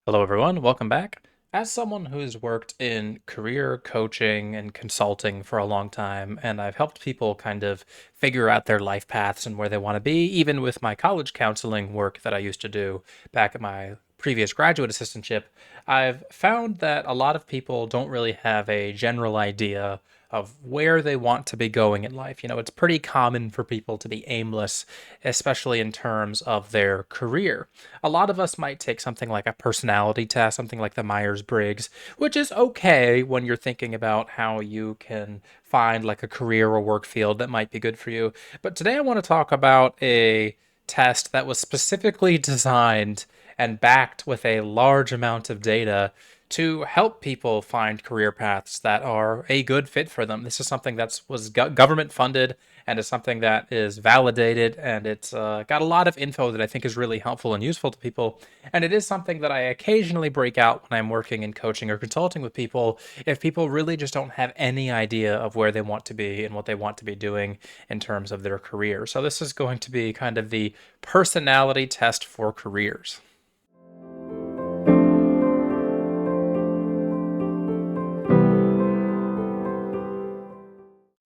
Hello, everyone. Welcome back. As someone who's worked in career coaching and consulting for a long time, and I've helped people kind of figure out their life paths and where they want to be, even with my college counseling work that I used to do back at my previous graduate assistantship, I've found that a lot of people don't really have a general idea of where they want to be going in life. It's pretty common for people to be aimless, especially in terms of their career. A lot of us might take something like a personality test, something like the Myers-Briggs, which is okay when you're thinking about how you can find like a career or work field that might be good for you. But today I want to talk about a test that was specifically designed and backed with a large amount of data to help people find career paths that are a good fit for them. This is something that was government funded and is something that is validated, and it's got a lot of info that I think is really helpful and useful to people. And it is something that I occasionally break out when I'm working in coaching or consulting with people if people really just don't have any idea of where they want to be and what they want to be doing in terms of their career. So this is going to be kind of the personality test for careers.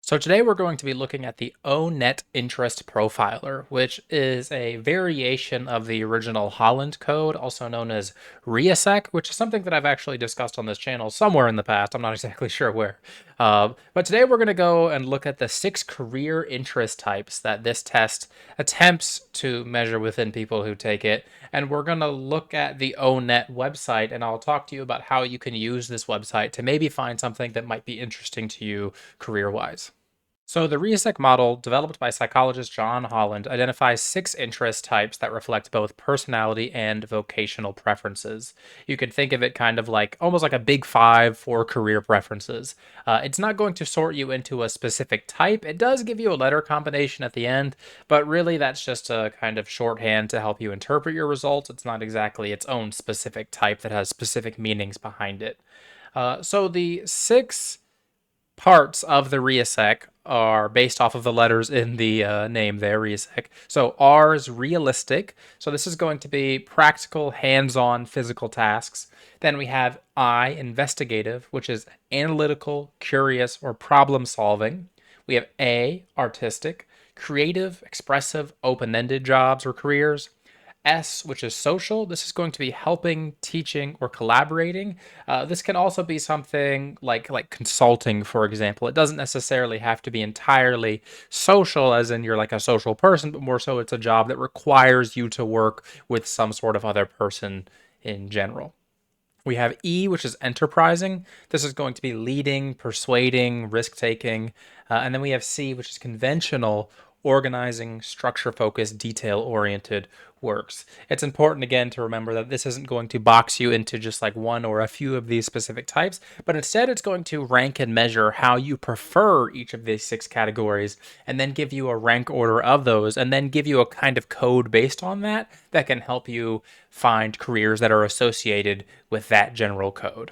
So today we're going to be looking at the O-Net Interest Profiler, which is a variation of the original Holland code, also known as RIASEC, which is something that I've actually discussed on this channel somewhere in the past. I'm not exactly sure where. But today we're going to go and look at the 6 career interest types that this test attempts to measure within people who take it. And we're going to look at the O-Net website, and I'll talk to you about how you can use this website to maybe find something that might be interesting to you career-wise. So, the RIASEC model, developed by psychologist John Holland, identifies 6 interest types that reflect both personality and vocational preferences. You could think of it kind of like almost like a big 5 for career preferences. It's not going to sort you into a specific type. It does give you a letter combination at the end, but really that's just a kind of shorthand to help you interpret your results. It's not exactly its own specific type that has specific meanings behind it. So, the 6 parts of the RIASEC are based off of the letters in the name there, RIASEC. So R is realistic. So this is going to be practical, hands-on physical tasks. Then we have I, investigative, which is analytical, curious, or problem solving. We have A, artistic, creative, expressive, open-ended jobs or careers. S, which is social. This is going to be helping, teaching, or collaborating. This can also be something like consulting, for example. It doesn't necessarily have to be entirely social, as in you're like a social person, but more so it's a job that requires you to work with some sort of other person in general. We have E, which is enterprising. This is going to be leading, persuading, risk taking. And then we have C, which is conventional, organizing, structure focused, detail oriented works. It's important again to remember that this isn't going to box you into just like one or a few of these specific types, but instead it's going to rank and measure how you prefer each of these 6 categories and then give you a rank order of those and then give you a kind of code based on that that can help you find careers that are associated with that general code.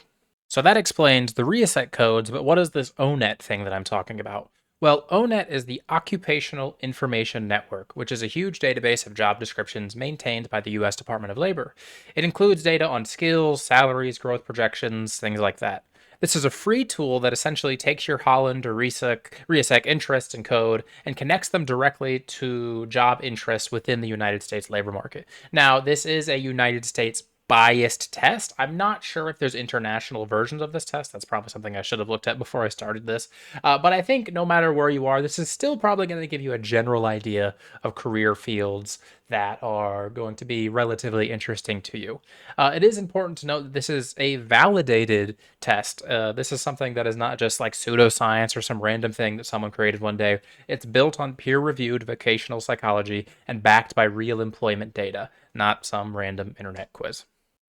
So that explains the RIASEC codes, but what is this O-Net thing that I'm talking about? Well, O-Net is the Occupational Information Network, which is a huge database of job descriptions maintained by the US Department of Labor. It includes data on skills, salaries, growth projections, things like that. This is a free tool that essentially takes your Holland or RIASEC interests and code and connects them directly to job interests within the United States labor market. Now, this is a United States biased test. I'm not sure if there's international versions of this test. That's probably something I should have looked at before I started this. But I think no matter where you are, this is still probably going to give you a general idea of career fields that are going to be relatively interesting to you. It is important to note that this is a validated test. This is something that is not just like pseudoscience or some random thing that someone created one day. It's built on peer-reviewed vocational psychology and backed by real employment data, not some random internet quiz.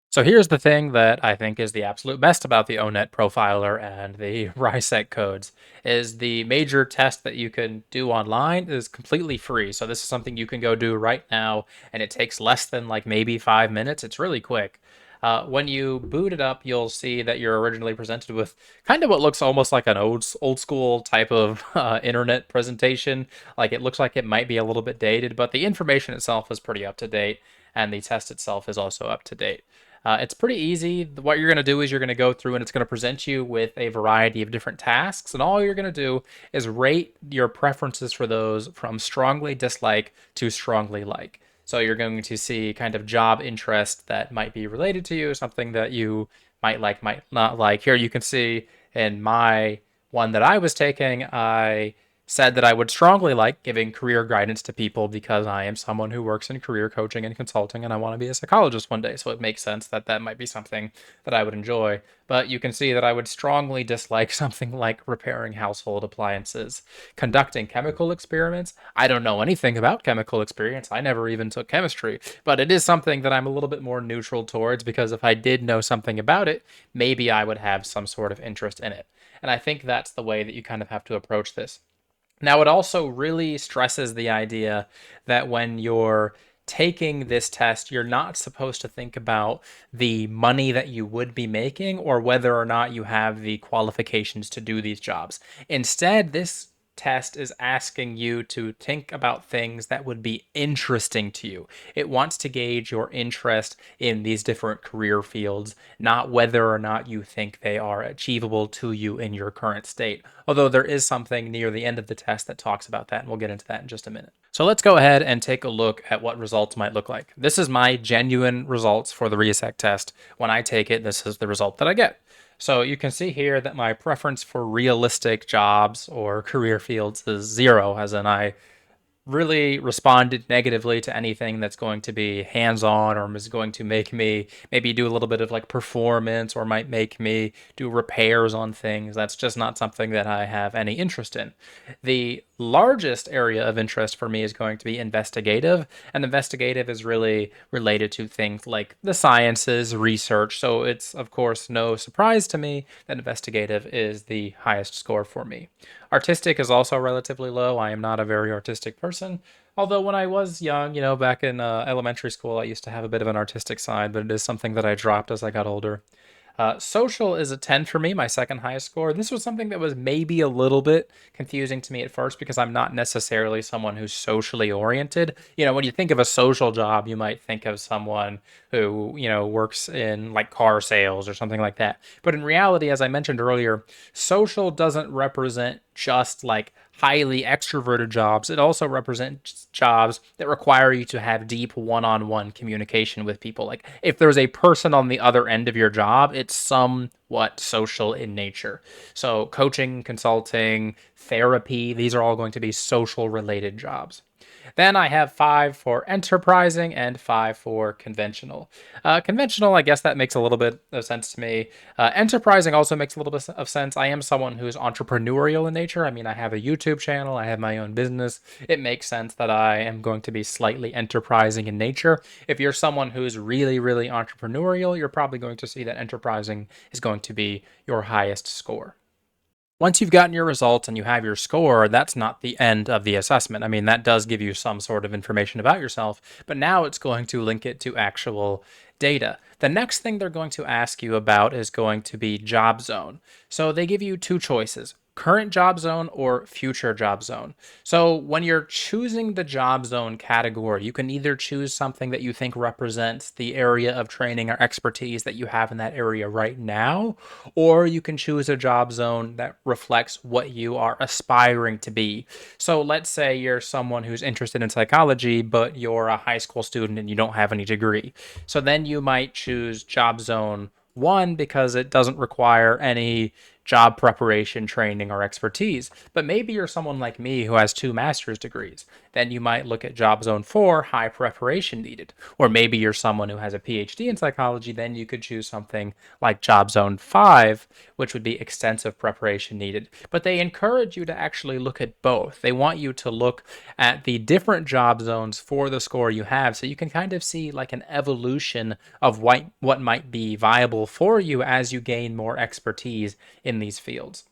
So here's the thing that I think is the absolute best about the O-Net profiler and the RIASEC codes is the major test that you can do online is completely free. So this is something you can go do right now, and it takes less than like maybe 5 minutes. It's really quick. When you boot it up, you'll see that you're originally presented with kind of what looks almost like an old school type of internet presentation. Like it looks like it might be a little bit dated, but the information itself is pretty up to date, and the test itself is also up to date. It's pretty easy. What you're going to do is you're going to go through and it's going to present you with a variety of different tasks. And all you're going to do is rate your preferences for those from strongly dislike to strongly like. So you're going to see kind of job interest that might be related to you, something that you might like, might not like. Here you can see in my one that I was taking, I said that I would strongly like giving career guidance to people because I am someone who works in career coaching and consulting and I want to be a psychologist one day. So it makes sense that that might be something that I would enjoy. But you can see that I would strongly dislike something like repairing household appliances, conducting chemical experiments. I don't know anything about chemical experiments. I never even took chemistry, but it is something that I'm a little bit more neutral towards because if I did know something about it, maybe I would have some sort of interest in it. And I think that's the way that you kind of have to approach this. Now, it also really stresses the idea that when you're taking this test, you're not supposed to think about the money that you would be making or whether or not you have the qualifications to do these jobs. Instead, this test is asking you to think about things that would be interesting to you. It wants to gauge your interest in these different career fields, not whether or not you think they are achievable to you in your current state. Although there is something near the end of the test that talks about that, and we'll get into that in just a minute. So let's go ahead and take a look at what results might look like. This is my genuine results for the REASSEC test. When I take it, this is the result that I get. So you can see here that my preference for realistic jobs or career fields is 0, as in I really responded negatively to anything that's going to be hands-on or is going to make me maybe do a little bit of like performance or might make me do repairs on things. That's just not something that I have any interest in. The largest area of interest for me is going to be investigative, and investigative is really related to things like the sciences, research. So it's of course no surprise to me that investigative is the highest score for me. Artistic is also relatively low. I am not a very artistic person. Although when I was young, back in elementary school, I used to have a bit of an artistic side, but it is something that I dropped as I got older. Social is a 10 for me, my second highest score. This was something that was maybe a little bit confusing to me at first because I'm not necessarily someone who's socially oriented. When you think of a social job, you might think of someone who, works in like car sales or something like that. But in reality, as I mentioned earlier, social doesn't represent just like highly extroverted jobs. It also represents jobs that require you to have deep one-on-one communication with people. Like if there's a person on the other end of your job, it's somewhat social in nature. So coaching, consulting, therapy, these are all going to be social related jobs. Then I have 5 for enterprising and 5 for conventional. Conventional, I guess that makes a little bit of sense to me. Enterprising also makes a little bit of sense. I am someone who's entrepreneurial in nature. I mean, I have a YouTube channel, I have my own business. It makes sense that I am going to be slightly enterprising in nature. If you're someone who's really, really entrepreneurial, you're probably going to see that enterprising is going to be your highest score. Once you've gotten your results and you have your score, that's not the end of the assessment. I mean, that does give you some sort of information about yourself, but now it's going to link it to actual data. The next thing they're going to ask you about is going to be job zone. So they give you two choices: current job zone or future job zone. So when you're choosing the job zone category, you can either choose something that you think represents the area of training or expertise that you have in that area right now, or you can choose a job zone that reflects what you are aspiring to be. So let's say you're someone who's interested in psychology, but you're a high school student and you don't have any degree. So then you might choose job zone one because it doesn't require any job preparation, training, or expertise. But maybe you're someone like me who has 2 master's degrees. Then you might look at job zone 4, high preparation needed. Or maybe you're someone who has a PhD in psychology. Then you could choose something like job zone 5, which would be extensive preparation needed. But they encourage you to actually look at both. They want you to look at the different job zones for the score you have so you can kind of see like an evolution of what might be viable for you as you gain more expertise in these fields.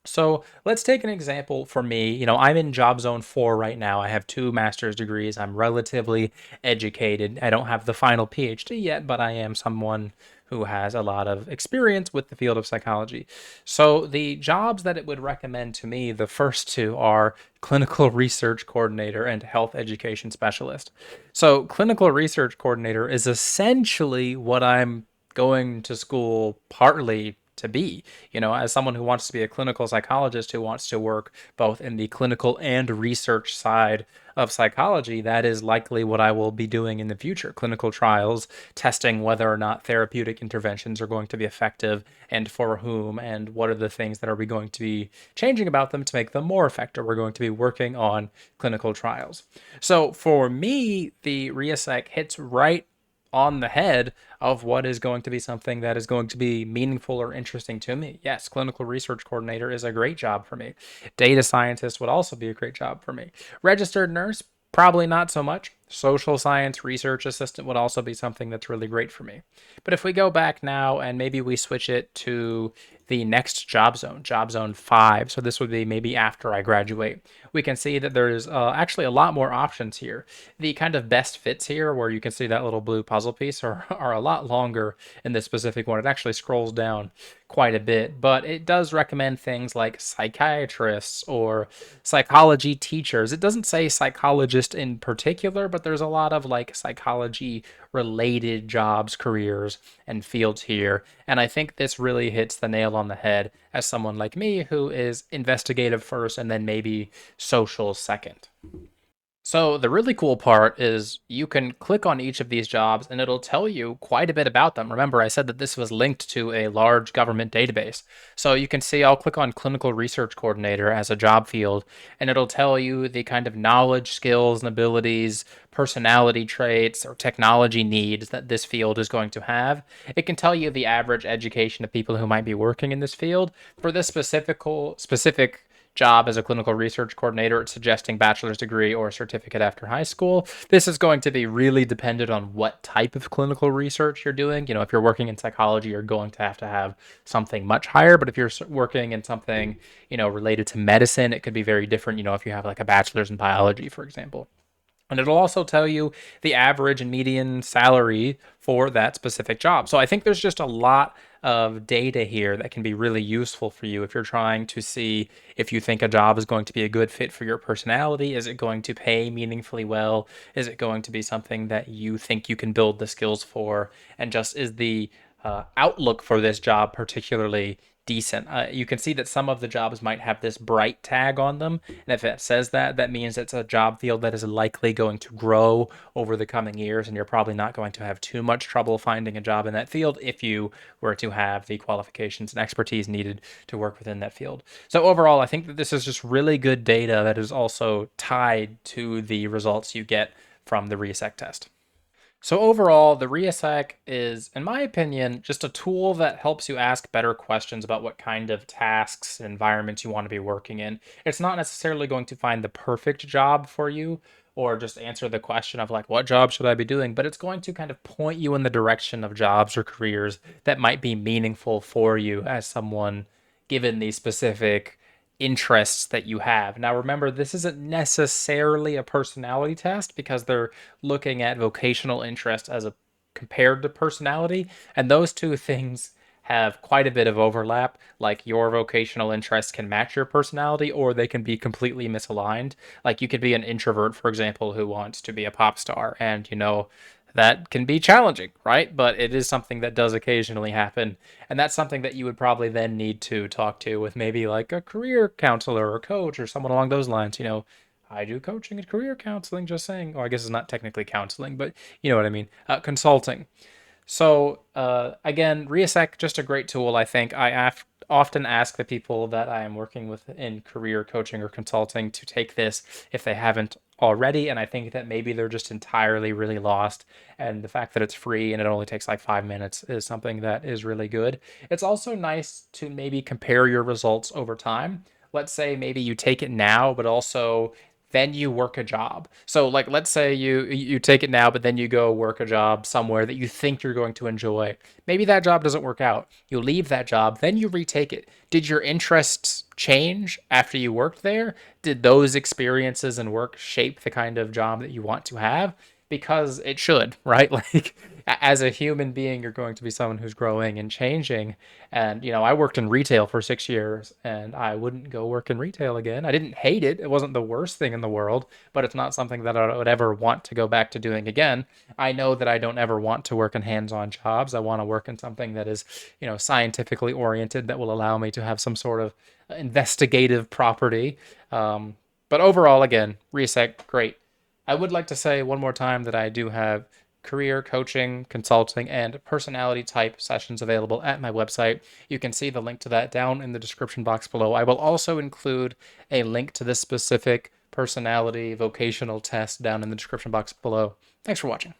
So let's take an example for me. I'm in job zone 4 right now. I have two master's degrees. I'm relatively educated. I don't have the final PhD yet, but I am someone who has a lot of experience with the field of psychology. So the jobs that it would recommend to me, the first two are clinical research coordinator and health education specialist. So clinical research coordinator is essentially what I'm going to school partly to be. As someone who wants to be a clinical psychologist who wants to work both in the clinical and research side of psychology, that is likely what I will be doing in the future. Clinical trials, testing whether or not therapeutic interventions are going to be effective and for whom, and what are the things that are we going to be changing about them to make them more effective. We're going to be working on clinical trials. So for me, the RIASEC hits right on the head of what is going to be something that is going to be meaningful or interesting to me. Yes, clinical research coordinator is a great job for me. Data scientist would also be a great job for me. Registered nurse, probably not so much. Social science research assistant would also be something that's really great for me. But if we go back now and maybe we switch it to the next job zone 5, so this would be maybe after I graduate, we can see that there's actually a lot more options here. The kind of best fits here, where you can see that little blue puzzle piece, are a lot longer in this specific one. It actually scrolls down quite a bit, but it does recommend things like psychiatrists or psychology teachers. It doesn't say psychologist in particular, but there's a lot of like psychology related jobs, careers, and fields here. And I think this really hits the nail on the head as someone like me who is investigative first and then maybe social second. So the really cool part is you can click on each of these jobs and it'll tell you quite a bit about them. Remember, I said that this was linked to a large government database. So you can see I'll click on clinical research coordinator as a job field, and it'll tell you the kind of knowledge, skills, and abilities, personality traits, or technology needs that this field is going to have. It can tell you the average education of people who might be working in this field. For this specific job as a clinical research coordinator, it's suggesting bachelor's degree or a certificate after high school. This is going to be really dependent on what type of clinical research you're doing. If you're working in psychology, you're going to have something much higher. But if you're working in something, related to medicine, it could be very different. If you have like a bachelor's in biology, for example. And it'll also tell you the average and median salary for that specific job. So I think there's just a lot of data here that can be really useful for you if you're trying to see if you think a job is going to be a good fit for your personality. Is it going to pay meaningfully well? Is it going to be something that you think you can build the skills for? And just is the outlook for this job particularly decent? You can see that some of the jobs might have this bright tag on them. And if it says that, that means it's a job field that is likely going to grow over the coming years. And you're probably not going to have too much trouble finding a job in that field if you were to have the qualifications and expertise needed to work within that field. So overall, I think that this is just really good data that is also tied to the results you get from the RESEC test. So overall, the RIASEC is, in my opinion, just a tool that helps you ask better questions about what kind of tasks and environments you want to be working in. It's not necessarily going to find the perfect job for you or just answer the question of like, what job should I be doing? But it's going to kind of point you in the direction of jobs or careers that might be meaningful for you as someone given the specific interests that you have. Now, remember, this isn't necessarily a personality test because they're looking at vocational interest as a compared to personality, and those two things have quite a bit of overlap. Like your vocational interests can match your personality, or they can be completely misaligned. Like you could be an introvert, for example, who wants to be a pop star, and that can be challenging, right? But it is something that does occasionally happen. And that's something that you would probably then need to talk to with maybe like a career counselor or coach or someone along those lines. I do coaching and career counseling, just saying. Oh, I guess it's not technically counseling, but you know what I mean. Consulting. So again, RIASEC, just a great tool. I think often ask the people that I am working with in career coaching or consulting to take this if they haven't already. And I think that maybe they're just entirely really lost. And the fact that it's free and it only takes like 5 minutes is something that is really good. It's also nice to maybe compare your results over time. Let's say maybe you take it now, but also then you work a job. So like let's say you take it now, but then you go work a job somewhere that you think you're going to enjoy. Maybe that job doesn't work out. You leave that job, then you retake it. Did your interests change after you worked there? Did those experiences and work shape the kind of job that you want to have? Because it should, right? Like as a human being, you're going to be someone who's growing and changing. And, I worked in retail for 6 years and I wouldn't go work in retail again. I didn't hate it. It wasn't the worst thing in the world, but it's not something that I would ever want to go back to doing again. I know that I don't ever want to work in hands-on jobs. I want to work in something that is, scientifically oriented that will allow me to have some sort of investigative property. But overall, again, Reset, great. I would like to say one more time that I do have career coaching, consulting, and personality type sessions available at my website. You can see the link to that down in the description box below. I will also include a link to this specific personality vocational test down in the description box below. Thanks for watching.